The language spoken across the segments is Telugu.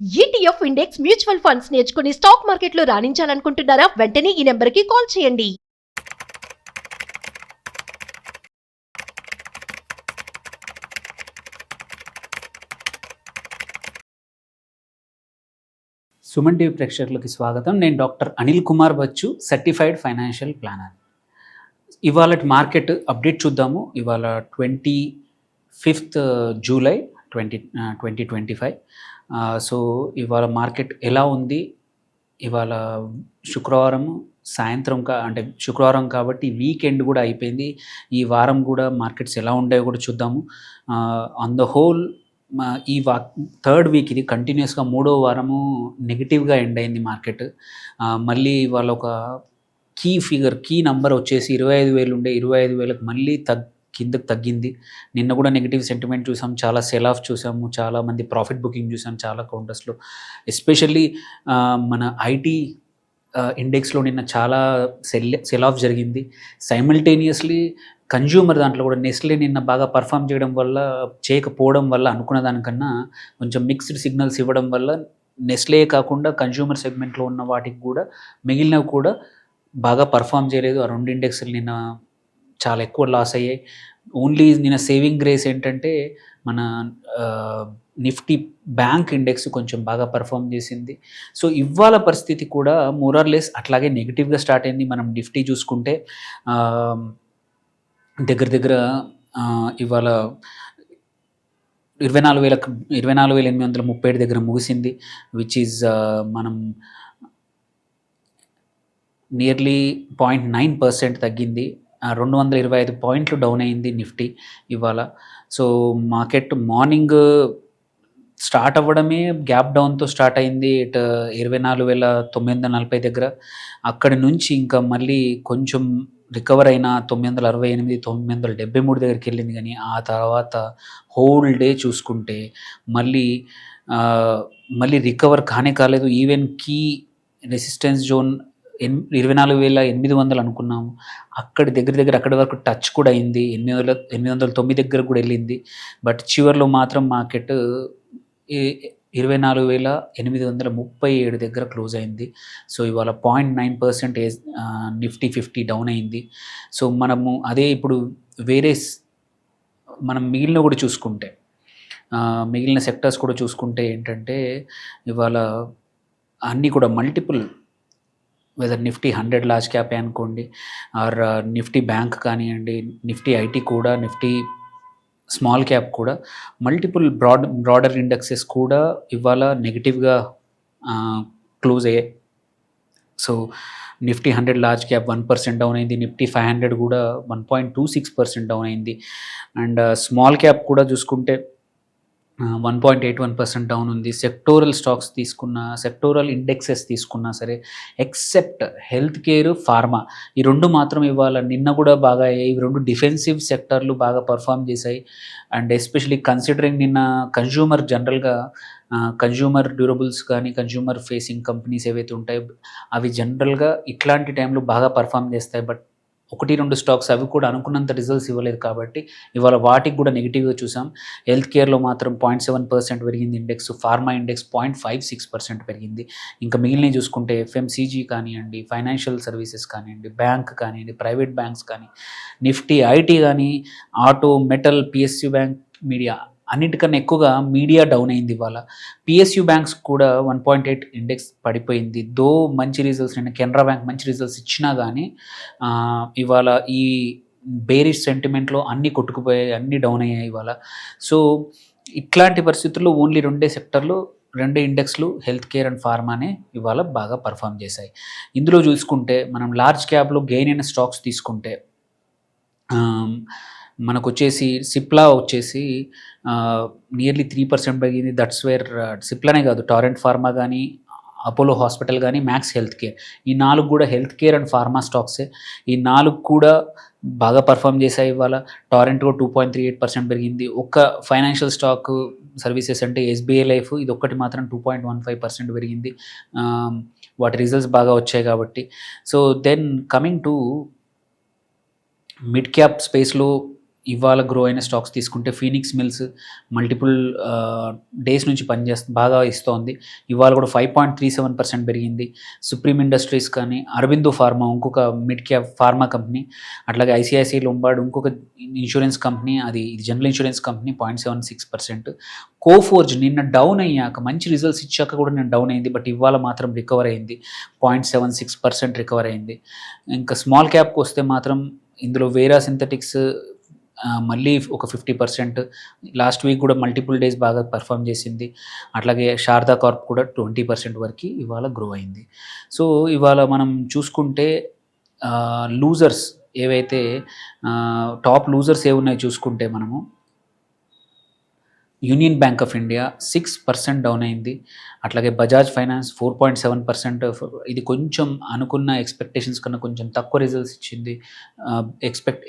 ఈటీఎఫ్ ఇండెక్స్ మ్యూచువల్ ఫండ్స్ నేర్చుకుని స్టాక్ మార్కెట్లో రాణించాలనుకుంటున్నారా? వెంటనే ఈ నెంబర్కి కాల్ చేయండి. సుమన్ టీవీ ప్రేక్షకులకి స్వాగతం. నేను doctor Anil Kumar Bachchu, certified financial planner. ఇవాళ మార్కెట్ అప్డేట్ చూద్దాము. ఇవాళ 25th జూలై 2025. సో ఇవాళ మార్కెట్ ఎలా ఉంది? ఇవాళ శుక్రవారం సాయంత్రం అంటే శుక్రవారం కాబట్టి వీకెండ్ కూడా అయిపోయింది. ఈ వారం కూడా మార్కెట్స్ ఎలా ఉంటాయో కూడా చూద్దాము. ఆన్ ద హోల్ ఈ థర్డ్ వీక్ ఇది కంటిన్యూస్గా 3వ వారము నెగిటివ్గా ఎండ్ అయింది మార్కెట్. మళ్ళీ ఇవాళ ఒక కీ నంబర్ వచ్చేసి 25,000 ఉండే 25,000కి మళ్ళీ కిందకు తగ్గింది. నిన్న కూడా నెగిటివ్ సెంటిమెంట్ చూసాం, చాలా సెల్ ఆఫ్ చూసాము, చాలామంది ప్రాఫిట్ బుకింగ్ చూసాం చాలా కౌంటర్స్లో. ఎస్పెషల్లీ మన ఐటీ ఇండెక్స్లో నిన్న చాలా సెల్ ఆఫ్ జరిగింది. సైమల్టేనియస్లీ కన్జ్యూమర్ దాంట్లో కూడా నెస్లే నిన్న బాగా పర్ఫామ్ చేయకపోవడం వల్ల అనుకున్న దానికన్నా కొంచెం మిక్స్డ్ సిగ్నల్స్ ఇవ్వడం వల్ల నెస్లే కాకుండా కన్జ్యూమర్ సెగ్మెంట్లో ఉన్న వాటికి కూడా మిగిలినవి కూడా బాగా పర్ఫామ్ చేయలేదు. ఆ రెండు ఇండెక్స్లు నిన్న చాలా ఎక్కువ లాస్ అయ్యాయి. ఓన్లీ నిన్న సేవింగ్ గ్రేస్ ఏంటంటే మన నిఫ్టీ బ్యాంక్ ఇండెక్స్ కొంచెం బాగా పర్ఫామ్ చేసింది. సో ఇవాళ పరిస్థితి కూడా మోరార్లెస్ అట్లాగే నెగిటివ్గా స్టార్ట్ అయింది. మనం నిఫ్టీ చూసుకుంటే దగ్గర ఇవాళ 24,837 దగ్గర ముగిసింది. విచ్ ఈజ్ మనం నియర్లీ 0.9% తగ్గింది. 225 పాయింట్లు డౌన్ అయింది నిఫ్టీ ఇవాళ. సో మార్కెట్ మార్నింగ్ స్టార్ట్ అవ్వడమే గ్యాప్ డౌన్తో స్టార్ట్ అయింది. 24,940 దగ్గర. అక్కడి నుంచి ఇంకా మళ్ళీ కొంచెం రికవర్ అయిన 968, 973 దగ్గరికి వెళ్ళింది. కానీ ఆ తర్వాత హోల్ డే చూసుకుంటే మళ్ళీ రికవర్ కాలేదు. ఈవెన్ కీ రెసిస్టెన్స్ జోన్ 24,800 అనుకున్నాము, అక్కడి వరకు టచ్ కూడా అయింది. 809 దగ్గర కూడా వెళ్ళింది. బట్ చివరిలో మాత్రం మార్కెట్ 24,837 దగ్గర క్లోజ్ అయింది. సో ఇవాళ 0.9% నిఫ్టీ 50 డౌన్ అయింది. సో మనము అదే ఇప్పుడు మనం మిగిలిన కూడా చూసుకుంటే మిగిలిన సెక్టర్స్ కూడా చూసుకుంటే ఏంటంటే ఇవాళ అన్నీ కూడా multiple, whether Nifty 100 large cap అనుకోండి, ఆర్ నిఫ్టీ బ్యాంక్ కానివ్వండి, నిఫ్టీ ఐటీ కూడా, నిఫ్టీ స్మాల్ క్యాప్ కూడా, మల్టిపుల్ బ్రాడర్ ఇండెక్సెస్ కూడా ఇవాళ నెగిటివ్గా క్లోజ్ అయ్యాయి. So Nifty 100 large cap 1% down అయింది. నిఫ్టీ 500 కూడా 1.26% డౌన్ అయింది. అండ్ స్మాల్ క్యాప్ కూడా చూసుకుంటే 1.81% డౌన్ ఉంది. సెక్టోరల్ స్టాక్స్ సెక్టోరల్ ఇండెక్సెస్ తీసుకున్నా సరే, ఎక్సెప్ట్ హెల్త్ కేర్, ఫార్మా, ఈ రెండు మాత్రం ఇవాళ నిన్న కూడా బాగా అయ్యాయి. ఇవి రెండు డిఫెన్సివ్ సెక్టర్లు బాగా పర్ఫామ్ చేశాయి. అండ్ ఎస్పెషలీ కన్సిడరింగ్ నిన్న కన్జ్యూమర్ డ్యూరబుల్స్ కానీ కన్జ్యూమర్ ఫేసింగ్ కంపెనీస్ ఏవైతే ఉంటాయో అవి జనరల్గా ఇట్లాంటి టైంలో బాగా పర్ఫామ్ చేస్తాయి. బట్ 1-2 స్టాక్స్ అవి కూడా అనుకున్నంత రిజల్ట్స్ ఇవ్వలేదు కాబట్టి ఇవాళ వాటికి కూడా నెగిటివ్గా చూసాం. హెల్త్ కేర్లో మాత్రం 0.7% పెరిగింది ఇండెక్స్. ఫార్మా ఇండెక్స్ 0.56% పెరిగింది. ఇంకా మిగిలినవి చూసుకుంటే ఎఫ్ఎంసీజీ కానివ్వండి, ఫైనాన్షియల్ సర్వీసెస్ కానివ్వండి, బ్యాంక్ కానివ్వండి, ప్రైవేట్ బ్యాంక్స్ కానీ, నిఫ్టీ ఐటీ కానీ, auto, metal, PSU bank, media, అన్నిటికన్నా ఎక్కువగా మీడియా డౌన్ అయింది ఇవాళ. పిఎస్యూ బ్యాంక్స్ కూడా 1.8 ఇండెక్స్ పడిపోయింది. దో మంచి రిజల్ట్స్, నేను కెనరా బ్యాంక్ మంచి రిజల్ట్స్ ఇచ్చినా కానీ ఇవాళ ఈ బేరిష్ సెంటిమెంట్లో అన్నీ కొట్టుకుపోయాయి, అన్నీ డౌన్ అయ్యాయి ఇవాళ. సో ఇట్లాంటి పరిస్థితుల్లో ఓన్లీ రెండు ఇండెక్స్లు హెల్త్ కేర్ అండ్ ఫార్మానే ఇవాళ బాగా పర్ఫామ్ చేశాయి. ఇందులో చూసుకుంటే మనం లార్జ్ క్యాప్లో గెయిన్ అయిన స్టాక్స్ తీసుకుంటే మనకు వచ్చేసి సిప్లా వచ్చేసి నియర్లీ 3% పెరిగింది. దట్స్ వేర్ సిప్లానే కాదు, టారెంట్ ఫార్మా కానీ, అపోలో హాస్పిటల్ కానీ, మ్యాక్స్ హెల్త్ కేర్, ఈ 4 కూడా హెల్త్ కేర్ అండ్ ఫార్మా స్టాక్సే. ఈ 4 కూడా బాగా పర్ఫామ్ చేశాయి ఇవాళ. టారెంట్ కూడా 2.38% పెరిగింది. ఒక్క ఫైనాన్షియల్ స్టాక్ సర్వీసెస్ అంటే ఎస్బీఐ లైఫ్, ఇది ఒక్కటి మాత్రం 2.15% పెరిగింది. వాటి రిజల్ట్స్ బాగా వచ్చాయి కాబట్టి. So then coming to mid cap స్పేస్లో ఇవాళ గ్రో అయిన స్టాక్స్ తీసుకుంటే ఫీనిక్స్ మిల్స్ మల్టిపుల్ డేస్ నుంచి బాగా ఇస్తోంది. ఇవాళ కూడా 5.37% పెరిగింది. సుప్రీం ఇండస్ట్రీస్ కానీ, అరబిందో ఫార్మా ఇంకొక మిడ్ క్యాప్ ఫార్మా కంపెనీ, అట్లాగే ఐసిఐసిఐ లొంబార్డ్ ఇంకొక ఇన్సూరెన్స్ కంపెనీ, ఇది జనరల్ ఇన్సూరెన్స్ కంపెనీ 0.76%. కోఫోర్జ్ నిన్న డౌన్ అయ్యాక మంచి రిజల్ట్స్ ఇచ్చాక కూడా నిన్న డౌన్ అయింది, బట్ ఇవాళ మాత్రం రికవర్ అయింది, 0.76% రికవర్ అయింది. ఇంకా స్మాల్ క్యాప్కి వస్తే మాత్రం ఇందులో వేరా సింథటిక్స్ మళ్ళీ ఒక 50%, లాస్ట్ వీక్ కూడా మల్టిపుల్ డేస్ బాగా పర్ఫామ్ చేసింది. అట్లాగే శారదా కార్ప్ కూడా 20% వరకు ఇవాళ గ్రో అయింది. సో ఇవాళ మనం చూసుకుంటే లూజర్స్ ఏవైతే టాప్ లూజర్స్ ఏమున్నాయో చూసుకుంటే మనము union bank of India 6% down అయింది. అట్లాగే బజాజ్ ఫైనాన్స్ 4.7%, ఇది కొంచెం అనుకున్న ఎక్స్పెక్టేషన్స్ కన్నా కొంచెం తక్కువ రిజల్ట్స్ ఇచ్చింది,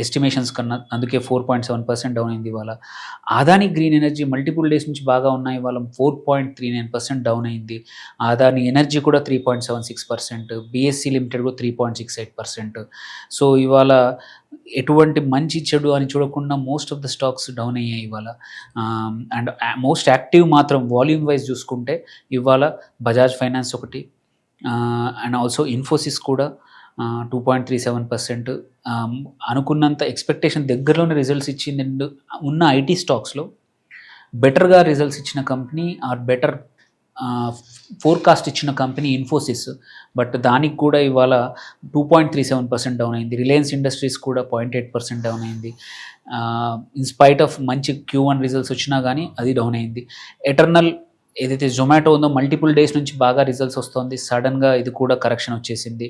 ఎస్టిమేషన్స్ కన్నా, అందుకే 4.7% డౌన్ అయింది ఇవాళ. Adani green energy multiple days నుంచి బాగా ఉన్నాయి, ఇవాళ 4.39% డౌన్ అయింది. అదాని ఎనర్జీ కూడా 3.76%, బిఎస్సి లిమిటెడ్ కూడా 3.68%. సో ఇవాళ ఎటువంటి మంచి చెడు అని చూడకుండా most of the stocks down అయ్యాయి ఇవాళ. అండ్ మోస్ట్ యాక్టివ్ మాత్రం వాల్యూమ్ వైజ్ చూసుకుంటే ఇవాళ బజాజ్ ఫైనాన్స్ ఒకటి, అండ్ ఆల్సో ఇన్ఫోసిస్ కూడా 2.37%. అనుకున్నంత ఎక్స్పెక్టేషన్ దగ్గరలోనే రిజల్ట్స్ ఇచ్చింది. ఉన్న ఐటీ స్టాక్స్లో బెటర్గా రిజల్ట్స్ ఇచ్చిన కంపెనీ ఆర్ బెటర్ ఫోర్కాస్ట్ ఇచ్చిన కంపెనీ ఇన్ఫోసిస్, బట్ దానికి కూడా ఇవాళ 2.37% డౌన్ అయింది. రిలయన్స్ ఇండస్ట్రీస్ కూడా 0.8% డౌన్ అయింది. ఇన్స్పైట్ ఆఫ్ మంచి Q1 రిజల్ట్స్ వచ్చినా కానీ అది డౌన్ అయింది. ఎటర్నల్ ఏదైతే జొమాటో ఉందో మల్టిపుల్ డేస్ నుంచి బాగా రిజల్ట్స్ వస్తుంది, సడన్గా ఇది కూడా కరెక్షన్ వచ్చేసింది,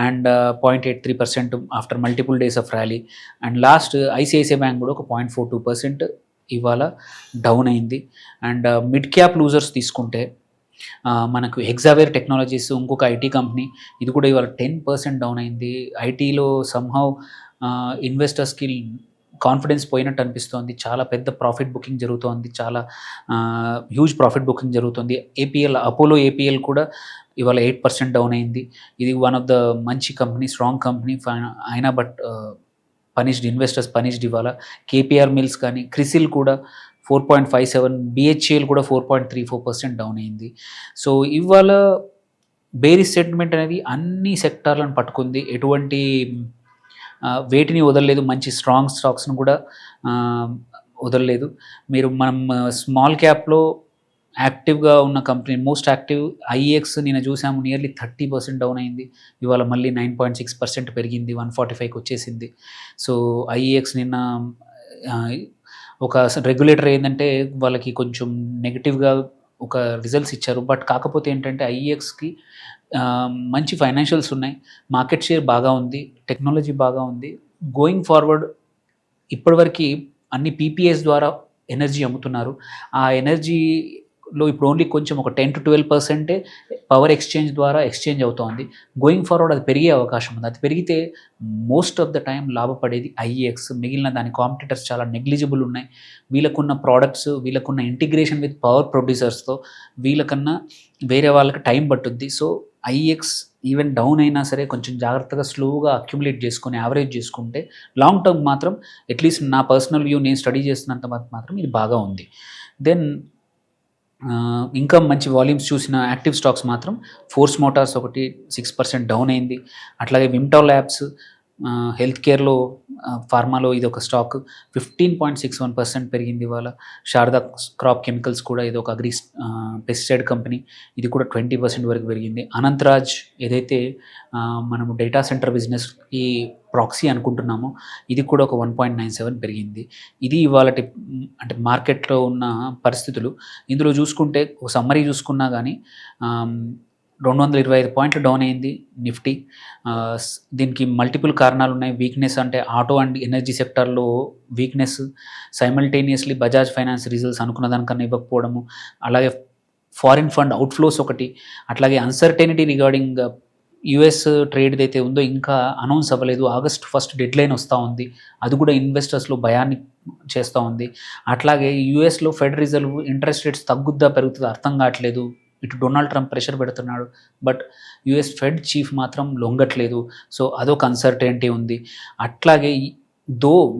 and 0.83% after multiple days of rally. And last ICICI bank కూడా ఒక 0.42% ఇవాళ డౌన్ అయింది. అండ్ మిడ్ క్యాప్ లూజర్స్ తీసుకుంటే మనకు హెగ్జావేర్ టెక్నాలజీస్ ఇంకొక ఐటీ కంపెనీ, ఇది కూడా ఇవాళ 10% డౌన్ అయింది. ఐటీలో సమ్హౌ ఇన్వెస్టర్స్కి కాన్ఫిడెన్స్ పోయినట్టు అనిపిస్తోంది. చాలా పెద్ద ప్రాఫిట్ బుకింగ్ జరుగుతోంది, చాలా హ్యూజ్ ప్రాఫిట్ బుకింగ్ జరుగుతుంది. అపోలో ఏపీఎల్ కూడా ఇవాళ 8% డౌన్ అయింది. ఇది వన్ ఆఫ్ ద మంచి కంపెనీ, స్ట్రాంగ్ కంపెనీ అయినా బట్ ఇన్వెస్టర్స్ పనిష్డ్ ఇవాళ. కేపీఆర్ మిల్స్ కానీ, క్రిసిల్ కూడా 4.57, బిహెచ్ఏల్ కూడా 4.34% డౌన్ అయింది. సో ఇవాళ బేరిష్ సెంటిమెంట్ అనేది అన్ని సెక్టార్లను పట్టుకుంది, ఎటువంటి వేటిని వదలలేదు, మంచి స్ట్రాంగ్ స్టాక్స్ను కూడా వదలలేదు. మనం స్మాల్ క్యాప్లో యాక్టివ్గా ఉన్న కంపెనీ మోస్ట్ యాక్టివ్ ఐఎక్స్ నిన్న చూసాము, నియర్లీ 30% డౌన్ అయింది, ఇవాళ మళ్ళీ 9.6% పెరిగింది, 145కి వచ్చేసింది. సో ఐఎక్స్ నిన్న ఒక రెగ్యులేటర్ ఏంటంటే వాళ్ళకి కొంచెం నెగిటివ్గా ఒక రిజల్ట్స్ ఇచ్చారు, బట్ కాకపోతే ఏంటంటే ఐఎక్స్కి మంచి ఫైనాన్షియల్స్ ఉన్నాయి, మార్కెట్ షేర్ బాగా ఉంది, టెక్నాలజీ బాగా ఉంది. గోయింగ్ ఫార్వర్డ్ ఇప్పటివరకు అన్ని పీపీఎస్ ద్వారా ఎనర్జీ అమ్ముతున్నారు. ఆ ఎనర్జీలో ఇప్పుడు ఓన్లీ కొంచెం ఒక 10 to 12% పవర్ ఎక్స్చేంజ్ ద్వారా ఎక్స్చేంజ్ అవుతోంది. గోయింగ్ ఫార్వర్డ్ అది పెరిగే అవకాశం ఉంది. అది పెరిగితే మోస్ట్ ఆఫ్ ద టైం లాభపడేది ఐఎక్స్. మిగిలిన దాని కాంపిటీటర్స్ చాలా నెగ్లిజిబుల్ ఉన్నాయి. వీళ్ళకున్న ప్రోడక్ట్స్, వీళ్ళకున్న ఇంటిగ్రేషన్ విత్ పవర్ ప్రొడ్యూసర్స్తో వీళ్ళకన్నా వేరే వాళ్ళకి టైం పట్టుద్ది. సో ఐఎక్స్ ఈవెన్ డౌన్ అయినా సరే కొంచెం జాగ్రత్తగా స్లోగా అక్యుములేట్ చేసుకొని యావరేజ్ చేసుకుంటే లాంగ్ టర్మ్ మాత్రం అట్లీస్ట్ నా పర్సనల్ వ్యూ, నేను స్టడీ చేస్తున్నంత మాత్రం ఇది బాగా ఉంది. దెన్ ఇంకా మంచి వాల్యూమ్స్ చూసిన యాక్టివ్ స్టాక్స్ మాత్రం ఫోర్స్ మోటార్స్ ఒకటి 6% డౌన్ అయింది. అట్లాగే విమ్టా ల్యాబ్స్ హెల్త్ కేర్లో ఫార్మాలో ఇది ఒక స్టాక్ 15.61% పెరిగింది ఇవాళ. శారదా క్రాప్ కెమికల్స్ కూడా ఇది ఒక అగ్రి పెస్టిసైడ్ కంపెనీ, ఇది కూడా 20% వరకు పెరిగింది. అనంతరాజ్ ఏదైతే మనము డేటా సెంటర్ బిజినెస్కి ప్రాక్సీ అనుకుంటున్నామో ఇది కూడా ఒక 1.97 పెరిగింది. ఇది ఇవాళ అంటే మార్కెట్లో ఉన్న పరిస్థితులు. ఇందులో చూసుకుంటే ఒక సమ్మరీ చూసుకున్నా కానీ 225 పాయింట్లు డౌన్ అయింది నిఫ్టీ. దీనికి మల్టిపుల్ కారణాలు ఉన్నాయి. వీక్నెస్ అంటే ఆటో అండ్ ఎనర్జీ సెక్టార్లో weakness, simultaneously Bajaj finance results అనుకున్న దానికన్నా ఇవ్వకపోవడము, అలాగే ఫారిన్ ఫండ్ అవుట్ఫ్లోస్ ఒకటి, అట్లాగే అన్సర్టెనిటీ రిగార్డింగ్ యుఎస్ ట్రేడ్ అయితే ఉందో ఇంకా అనౌన్స్ అవ్వలేదు. August 1 డెడ్ లైన్ వస్తూ ఉంది, అది కూడా ఇన్వెస్టర్స్లో భయాన్ని చేస్తూ ఉంది. అట్లాగే యుఎస్లో ఫెడ్ రిజర్వ్ ఇంట్రెస్ట్ రేట్స్ తగ్గుద్దా పెరుగుతుందా అర్థం కావట్లేదు. ఇటు డొనాల్డ్ ట్రంప్ ప్రెషర్ పెడుతున్నాడు, బట్ యుఎస్ ఫెడ్ చీఫ్ మాత్రం లొంగట్లేదు. సో అదొక అన్సర్టెనిటీ ఉంది. అట్లాగే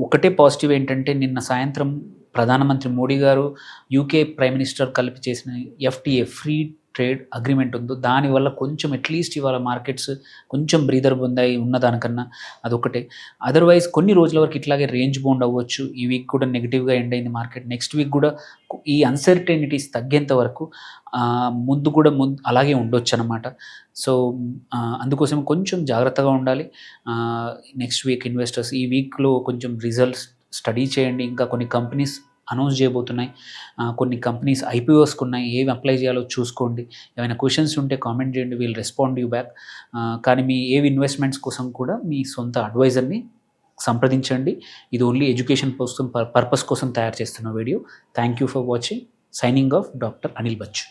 ఒకటే పాజిటివ్ ఏంటంటే నిన్న సాయంత్రం ప్రధానమంత్రి మోడీ గారు యూకే ప్రైమ్ మినిస్టర్ కలిపి చేసిన FTA ఫ్రీ ట్రేడ్ అగ్రిమెంట్ ఉందో దానివల్ల కొంచెం అట్లీస్ట్ ఇవాళ మార్కెట్స్ కొంచెం బ్రీదర్ పొందాయి ఉన్నదానికన్నా, అదొకటే. అదర్వైజ్ కొన్ని రోజుల వరకు ఇట్లాగే రేంజ్ బౌండ్ అవ్వచ్చు. ఈ వీక్ కూడా నెగిటివ్గా ఎండ్ అయింది మార్కెట్. నెక్స్ట్ వీక్ కూడా ఈ అన్సర్టెనిటీస్ తగ్గేంత వరకు ముందు అలాగే ఉండొచ్చు అనమాట. సో అందుకోసం కొంచెం జాగ్రత్తగా ఉండాలి. నెక్స్ట్ వీక్ ఇన్వెస్టర్స్ ఈ వీక్లో కొంచెం రిజల్ట్స్ స్టడీ చేయండి. ఇంకా కొన్ని కంపెనీస్ అనౌన్స్ చేయబోతున్నాయి, కొన్ని కంపెనీస్ IPOస్కి ఉన్నాయి, ఏవి అప్లై చేయాలో చూసుకోండి. ఏమైనా క్వశ్చన్స్ ఉంటే కామెంట్ చేయండి, వీల్ రెస్పాండ్ యూ బ్యాక్. కానీ మీ ఇన్వెస్ట్మెంట్స్ కోసం కూడా మీ సొంత అడ్వైజర్ని సంప్రదించండి. ఇది ఓన్లీ ఎడ్యుకేషన్ పర్పస్ కోసం తయారు చేస్తున్న వీడియో. Thank you for watching. Signing off doctor Anil Bachu.